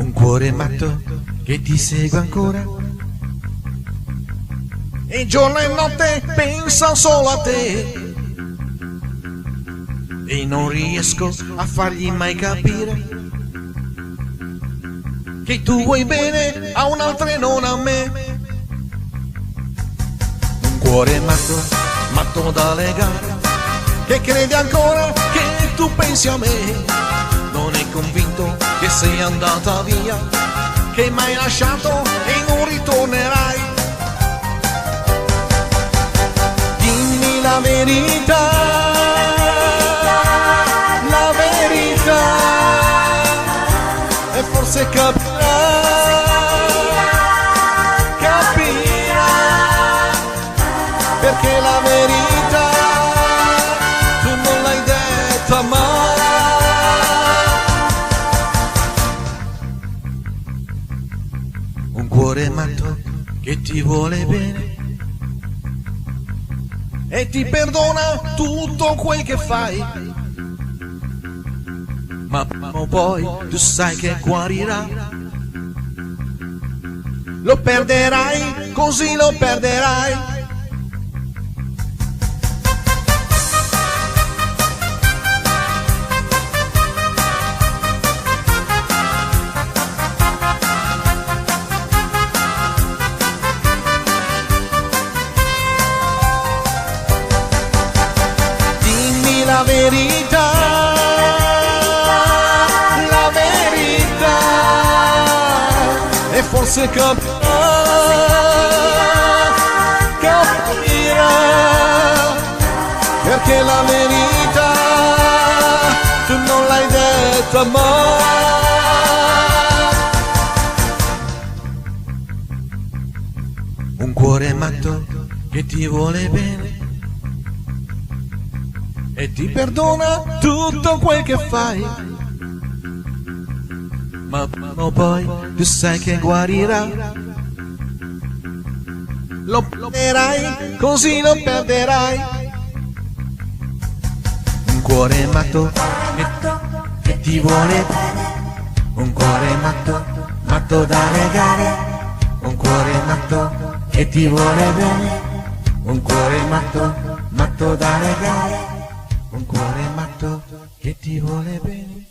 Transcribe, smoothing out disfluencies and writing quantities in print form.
Un cuore matto che ti segue ancora e giorno e notte pensa solo a te, e non riesco a fargli mai capire che tu vuoi bene a un'altra e non a me. Un cuore matto, matto da legare, che crede ancora che tu pensi a me, non è convinto che sei andata via, che m'hai lasciato e non ritornerai. Dimmi la verità, la verità, e forse capirà, perché la verità tu non l'hai detta mai. Un cuore matto che ti vuole bene e ti perdona tutto quel che fai, ma poi tu sai che guarirà. Lo perderai, così lo perderai. La verità, la verità, e forse capirà, perché la verità tu non l'hai detta mai. Un cuore matto che ti vuole bene e ti perdona tutto quel che fai, ma poi tu sai che guarirà. Lo perderai, così lo perderai. Un cuore matto che ti vuole bene, un cuore matto, matto da legare, un cuore matto che ti vuole bene, un cuore matto, matto da legare. Un cuore matto che ti vuole bene.